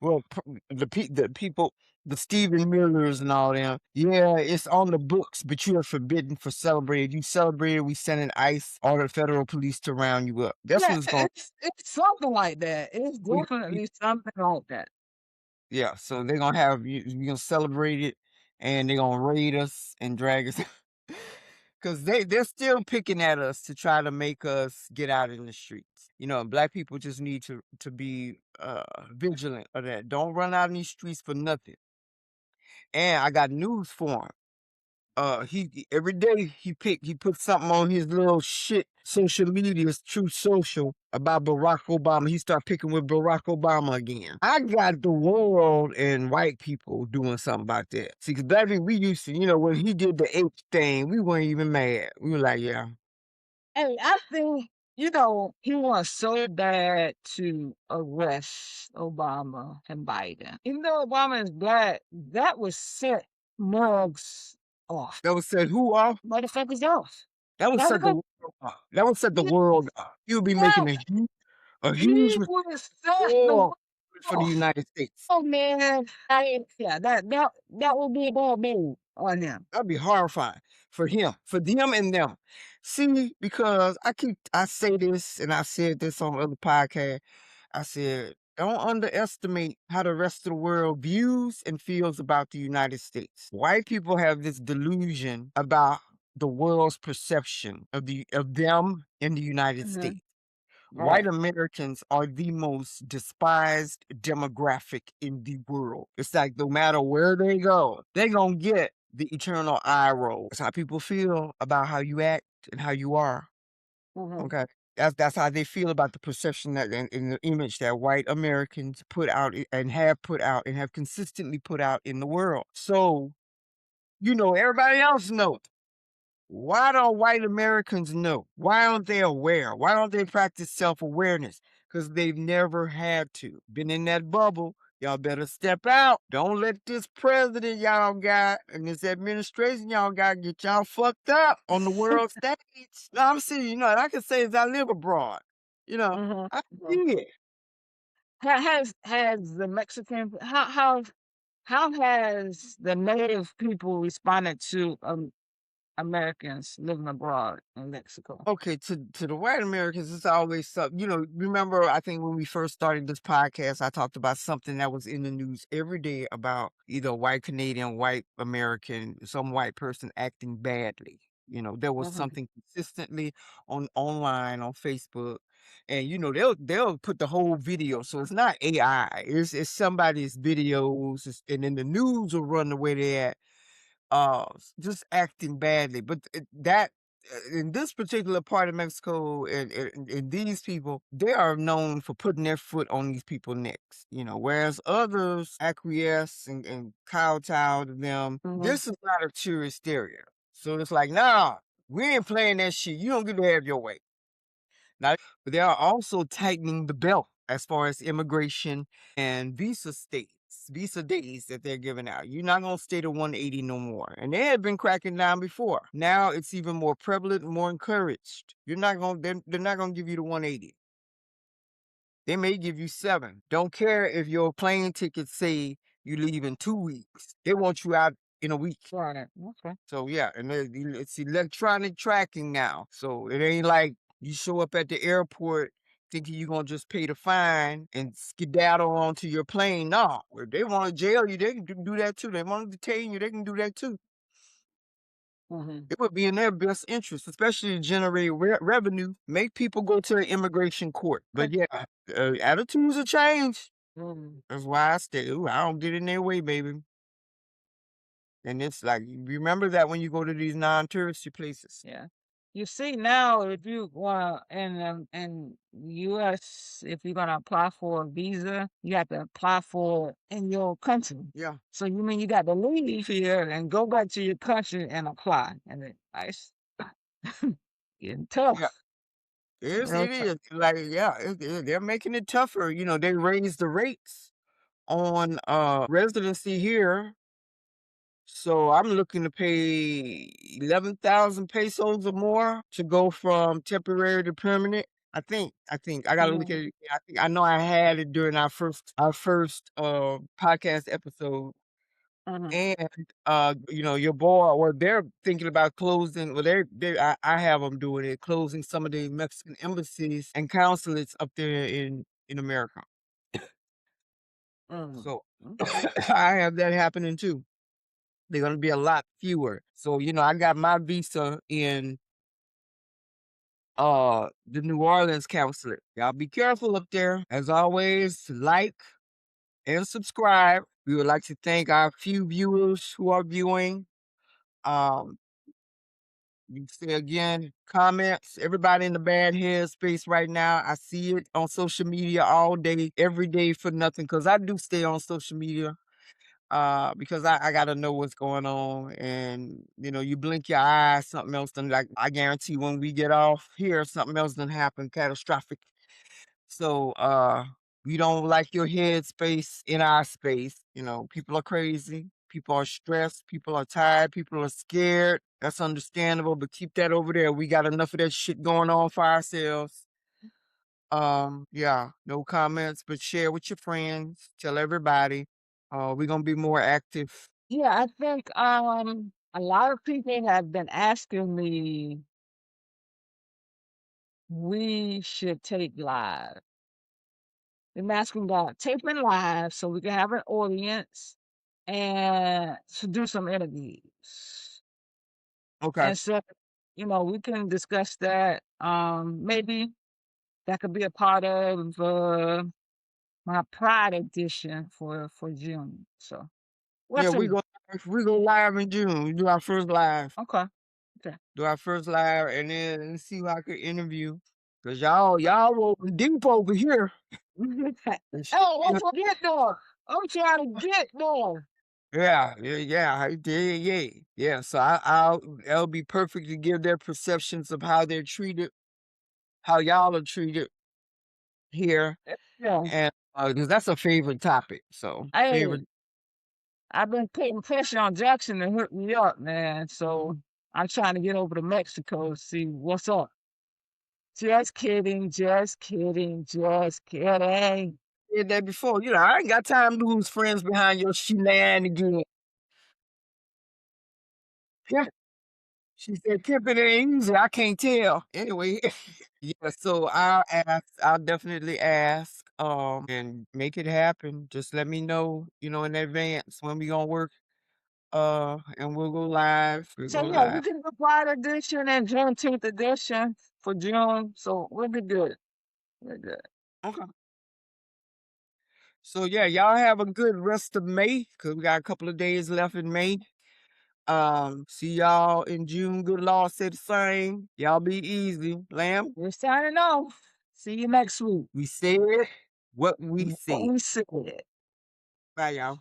Well, the people, the Stephen Millers and all them, yeah, it's on the books, but you are forbidden for celebrating. You celebrate it, we sending ICE or the federal police to round you up. That's Yeah, what it's going it's something like that. It's to definitely something like that. Yeah, so they're gonna have you gonna celebrate it, and they're gonna raid us and drag us, because they're still picking at us to try to make us get out in the streets. Black people just need to be vigilant of that. Don't run out in these streets for nothing. And I got news for him. He every day he puts something on his little shit social media, True Social, about Barack Obama. He start picking with Barack Obama again. I got the world and white people doing something about that. See, because back then we used to, when he did the H thing, we weren't even mad. We were like, yeah. Hey, I think, he wants so bad to arrest Obama and Biden. Even though Obama is black, that would set mugs off. That would set who off? Motherfuckers off. That would set the Motherfuckers, world off. That would set the world off. He would be yeah, making a huge he would set the war world for the off. United States. Oh man, that would be a bad move on them. That'd be horrifying for him, for them and them. See, because I say this, and I said this on other podcast. I said Don't underestimate how the rest of the world views and feels about the United States. White people have this delusion about the world's perception of them in the United Mm-hmm. States. White Right. Americans are the most despised demographic in the world. It's like no matter where they go, they gonna get the eternal eye roll. That's how people feel about how you act and how you are. Mm-hmm. Okay. That's how they feel about the perception that and the image that white Americans put out and have put out and have consistently put out in the world. So, everybody else knows. Why don't white Americans know? Why aren't they aware? Why don't they practice self awareness? Because they've never had to. Been in that bubble. Y'all better step out. Don't let this president y'all got and this administration y'all got get y'all fucked up on the world stage. No, I'm serious. And I can say as I live abroad. I Mm-hmm. see it. Has the Mexican how has the native people responded to Americans living abroad in Mexico? Okay, to the white Americans, it's always something. Remember, I think when we first started this podcast, I talked about something that was in the news every day about either white Canadian, white American, some white person acting badly. There was Mm-hmm. something consistently online on Facebook, and they'll put the whole video, so it's not AI, it's somebody's videos, and then the news will run the way they at just acting badly. But that in this particular part of Mexico and these people, they are known for putting their foot on these people's necks. Whereas others acquiesce and kowtow to them. Mm-hmm. This is not a tourist area, so it's like, nah, we ain't playing that shit. You don't get to have your way. Now, but they are also tightening the belt as far as immigration and visa days that they're giving out. You're not going to stay to 180 no more. And they had been cracking down before. Now it's even more prevalent and more encouraged. They're not going to give you the 180. They may give you 7. Don't care if your plane tickets say you leave in 2 weeks. They want you out in a week. Right. Okay. So yeah, and it's electronic tracking now. So it ain't like you show up at the airport thinking you're gonna just pay the fine and skedaddle onto your plane. No, if they want to jail you, they can do that too. They want to detain you, they can do that too. Mm-hmm. It would be in their best interest, especially to generate revenue, make people go to an immigration court. But yeah, attitudes will change. Mm-hmm. That's why I stay. Ooh, I don't get in their way, baby. And it's like, remember that when you go to these non-touristy places. Yeah. You see now, if you want in U.S., if you're gonna apply for a visa, you have to apply for it in your country. Yeah. So you mean you got to leave here and go back to your country and apply, and it's getting Yeah. tough, Yes, real it tough. is. Like, yeah, they're making it tougher. They raised the rates on residency here. So I'm looking to pay 11,000 pesos or more to go from temporary to permanent. I think I gotta look at Mm-hmm. it. I know I had it during our first podcast episode. Mm-hmm. And your boy, well, they're thinking about closing. Well, I have them doing it, closing some of the Mexican embassies and consulates up there in America. So Mm-hmm. Okay. I have that happening too. They're gonna be a lot fewer. So I got my visa in the New Orleans consulate. Y'all be careful up there. As always, like and subscribe. We would like to thank our few viewers who are viewing. Um, You say again, comments, everybody in the bad headspace right now. I see it on social media all day, every day for nothing. Cause I do stay on social media because I gotta know what's going on. And you blink your eyes, something else done, like I guarantee when we get off here, something else done happen catastrophic. So we don't like your headspace in our space. People are crazy, people are stressed, people are tired, people are scared. That's understandable, but keep that over there. We got enough of that shit going on for ourselves. Yeah, no comments, but share with your friends, tell everybody. We're gonna be more active. Yeah, I think a lot of people have been asking me we should take live. the masculine got taping live so we can have an audience and to do some interviews. Okay. And so, we can discuss that. Maybe that could be a part of my Pride edition for June. So we'll Yeah, we see. go live in June. We do our first live. Okay. Okay. Do our first live and then see who I could interview. Cause y'all over deep over here. And shit, Oh, don't forget though. I'm trying to get there. yeah. I did, yeah. Yeah. So that'll be perfect to give their perceptions of how they're treated, how y'all are treated here. Yeah. And because that's a favorite topic. So Hey, favorite. I've been putting pressure on Jackson to hook me up, man. So I'm trying to get over to Mexico to see what's up. Just kidding, just kidding, just kidding. Did that before. I ain't got time to lose friends behind your shenanigans. Yeah. She said, "Tipping it ain't easy. I can't tell." Anyway, yeah. So I'll ask. I'll definitely ask. And make it happen. Just let me know. In advance when we gonna work. And we'll go live. We'll So go yeah, we live. can do Pride edition and Juneteenth edition for June. So we'll be good. We're good. Okay. So yeah, y'all have a good rest of May because we got a couple of days left in May. See y'all in June. Good Lord said the same. Y'all be easy. Lamb, We're signing off. See you next week. we said what we What said. we said. Bye, y'all.